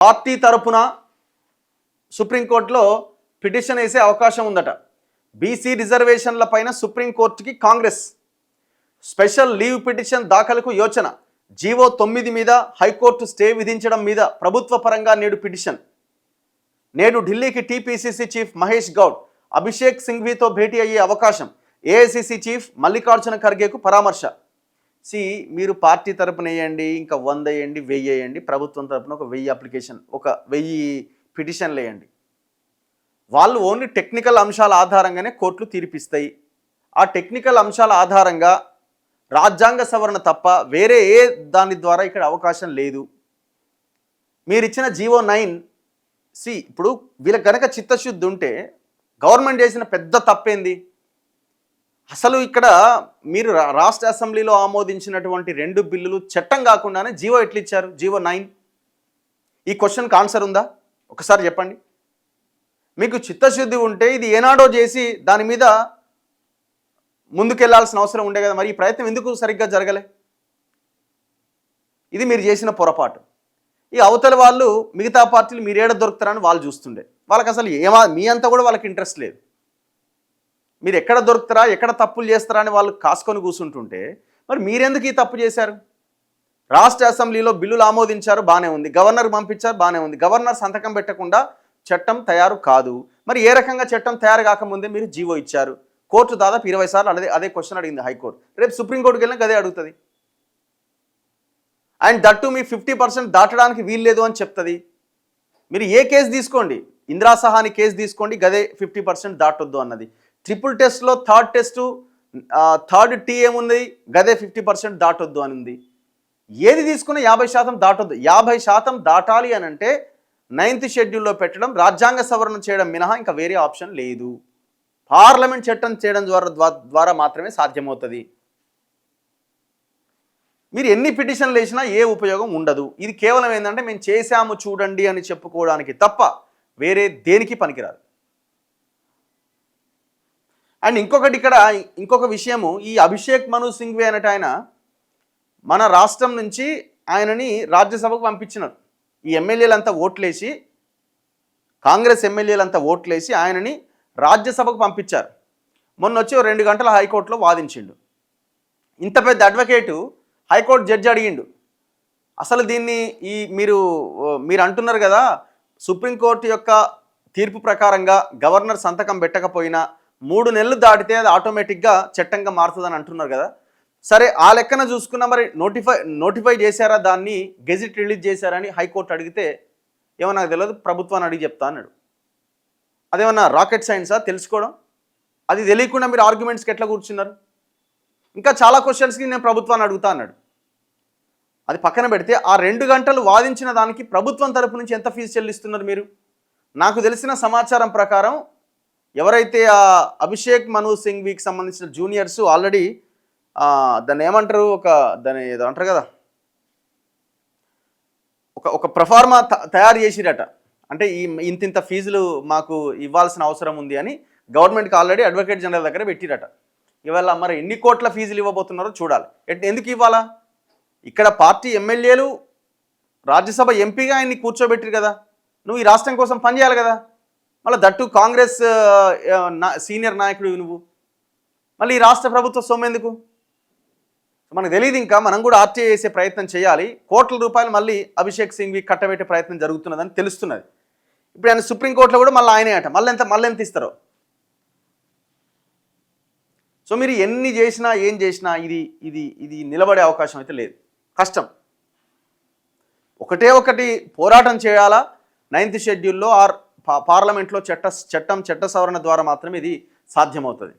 Party తరపున సుప్రీంకోర్టులో petition వేసే అవకాశం ఉందట. బీసీ రిజర్వేషన్ల పైన సుప్రీంకోర్టుకి కాంగ్రెస్ స్పెషల్ లీవ్ పిటిషన్ దాఖలకు యోచన. జీవో 9 మీద హైకోర్టు స్టే విధించడం మీద ప్రభుత్వ పరంగా నేడు పిటిషన్. నేడు ఢిల్లీకి టీపీసీసీ చీఫ్ మహేష్ గౌడ్, అభిషేక్ సింఘ్వీతో భేటీ అయ్యే అవకాశం. ఏఐసీసీ చీఫ్ మల్లికార్జున ఖర్గేకు పరామర్శ. మీరు పార్టీ తరపున వేయండి, ఇంకా 100 వేయండి, 1000 వేయండి, ప్రభుత్వం తరపున ఒక 1000 అప్లికేషన్, ఒక 1000 పిటిషన్లు వేయండి. వాళ్ళు ఓన్లీ టెక్నికల్ అంశాల ఆధారంగానే కోర్టులు తీర్పిస్తాయి. ఆ టెక్నికల్ అంశాల ఆధారంగా రాజ్యాంగ సవరణ తప్ప వేరే ఏ దాని ద్వారా ఇక్కడ అవకాశం లేదు. మీరు ఇచ్చిన జీవో 9 ఇప్పుడు వీళ్ళకి కనుక చిత్తశుద్ధి ఉంటే గవర్నమెంట్ చేసిన పెద్ద తప్పేంది? అసలు ఇక్కడ మీరు రాష్ట్ర అసెంబ్లీలో ఆమోదించినటువంటి 2 బిల్లులు చట్టం కాకుండానే జీవో ఎట్లా ఇచ్చారు? జీవో 9. ఈ క్వశ్చన్కి ఆన్సర్ ఉందా? ఒకసారి చెప్పండి. మీకు చిత్తశుద్ధి ఉంటే ఇది ఏనాడో చేసి దాని మీద ముందుకెళ్లాల్సిన అవసరం ఉండే కదా. మరి ఈ ప్రయత్నం ఎందుకు సరిగ్గా జరగలే? ఇది మీరు చేసిన పొరపాటు. ఈ అవతల వాళ్ళు మిగతా పార్టీలు మీరేడ దొరుకుతారని వాళ్ళు చూస్తుండే. వాళ్ళకి అసలు మీ అంతా కూడా వాళ్ళకి ఇంట్రెస్ట్ లేదు. మీరు ఎక్కడ దొరుకుతారా, ఎక్కడ తప్పులు చేస్తారా అని వాళ్ళు కాసుకొని కూర్చుంటుంటే మరి మీరెందుకు ఈ తప్పు చేశారు? రాష్ట్ర అసెంబ్లీలో బిల్లులు ఆమోదించారు, బాగానే ఉంది. గవర్నర్ పంపించారు, బాగానే ఉంది. గవర్నర్ సంతకం పెట్టకుండా చట్టం తయారు కాదు. మరి ఏ రకంగా చట్టం తయారు కాకముందే మీరు జీవో ఇచ్చారు? కోర్టు దాదాపు 20 సార్లు అదే క్వశ్చన్ అడిగింది హైకోర్టు. రేపు సుప్రీంకోర్టుకి వెళ్ళినా అదే అడుగుతుంది. అండ్ దట్టు మీ 50% దాటడానికి వీల్లేదు అని చెప్తుంది. మీరు ఏ కేసు తీసుకోండి, ఇందిరా సహాని కేసు తీసుకోండి, గదే 50% దాటొద్దు అన్నది. ట్రిపుల్ టెస్ట్లో థర్డ్ టీ ఏముంది, గదే 50% దాటొద్దు అని ఉంది. ఏది తీసుకున్నా 50% దాటొద్దు. 50% దాటాలి అని అంటే 9th షెడ్యూల్లో పెట్టడం, రాజ్యాంగ సవరణ చేయడం మినహా ఇంకా వేరే ఆప్షన్ లేదు. పార్లమెంట్ చట్టం చేయడం ద్వారా మాత్రమే సాధ్యమవుతుంది. మీరు ఎన్ని పిటిషన్లు వేసినా ఏ ఉపయోగం ఉండదు. ఇది కేవలం ఏంటంటే మేము చేశాము చూడండి అని చెప్పుకోవడానికి తప్ప వేరే దేనికి పనికిరాదు. అండ్ ఇంకొక విషయము, ఈ అభిషేక్ మను సింఘ్వీ అనేట ఆయన మన రాష్ట్రం నుంచి ఆయనని రాజ్యసభకు పంపించినారు. ఈ ఎమ్మెల్యేలంతా ఓట్లేసి, కాంగ్రెస్ ఎమ్మెల్యేలంతా ఓట్లేసి ఆయనని రాజ్యసభకు పంపించారు. మొన్న వచ్చి 2 గంటల హైకోర్టులో వాదించిండు. ఇంత పెద్ద అడ్వకేటు హైకోర్టు జడ్జి అడిగిండు, అసలు దీన్ని మీరు అంటున్నారు కదా, సుప్రీంకోర్టు యొక్క తీర్పు ప్రకారంగా గవర్నర్ సంతకం పెట్టకపోయినా 3 నెలలు దాటితే అది ఆటోమేటిక్గా చట్టంగా మారుతుందని అంటున్నారు కదా. సరే, ఆ లెక్కన చూసుకున్నా మరి నోటిఫై చేశారా, దాన్ని గెజిట్ రిలీజ్ చేశారని హైకోర్టు అడిగితే ఏమో నాకు తెలియదు, ప్రభుత్వాన్ని అడిగి చెప్తా అన్నాడు. అదేమన్నా రాకెట్ సైన్సా తెలుసుకోవడం? అది తెలియకుండా మీరు ఆర్గ్యుమెంట్స్కి ఎట్లా కూర్చున్నారు? ఇంకా చాలా క్వశ్చన్స్కి నేను ప్రభుత్వాన్ని అడుగుతా అన్నాడు. అది పక్కన పెడితే ఆ 2 గంటలు వాదించిన దానికి ప్రభుత్వం తరపు నుంచి ఎంత ఫీజు చెల్లిస్తున్నారు మీరు? నాకు తెలిసిన సమాచారం ప్రకారం ఎవరైతే ఆ అభిషేక్ మను సింఘ్వీకి సంబంధించిన జూనియర్స్ ఆల్రెడీ దాన్ని ఏమంటారు, దాన్ని ఏదో అంటారు కదా, ఒక ప్రొఫార్మా తయారు చేసిరట. అంటే ఇంత ఫీజులు మాకు ఇవ్వాల్సిన అవసరం ఉంది అని గవర్నమెంట్కి ఆల్రెడీ అడ్వకేట్ జనరల్ దగ్గర పెట్టిరట. ఇవాళ మరి ఎన్ని కోట్ల ఫీజులు ఇవ్వబోతున్నారో చూడాలి. ఎందుకు ఇవ్వాలా? ఇక్కడ పార్టీ ఎమ్మెల్యేలు రాజ్యసభ ఎంపీగా ఆయన్ని కూర్చోబెట్టిరు కదా, నువ్వు ఈ రాష్ట్రం కోసం పనిచేయాలి కదా. మళ్ళీ దట్టు కాంగ్రెస్ సీనియర్ నాయకుడు నువ్వు, మళ్ళీ ఈ రాష్ట్ర ప్రభుత్వ సొమ్మెందుకు? మనకు తెలియదు. ఇంకా మనం కూడా ఆర్టీఐ చేసే ప్రయత్నం చేయాలి. కోట్ల రూపాయలు మళ్ళీ అభిషేక్ సింఘ్వీ కట్టబెట్టే ప్రయత్నం జరుగుతున్నదని తెలుస్తున్నది. ఇప్పుడు ఆయన సుప్రీంకోర్టులో కూడా మళ్ళీ ఆయనే అట, మళ్ళీ ఎంత ఇస్తారో. సో మీరు ఎన్ని చేసినా ఏం చేసినా ఇది నిలబడే అవకాశం అయితే లేదు, కష్టం. ఒకటి పోరాటం చేయాలా. 9th షెడ్యూల్లో పార్లమెంట్లో చట్ట సవరణ ద్వారా మాత్రమే ఇది సాధ్యమవుతుంది.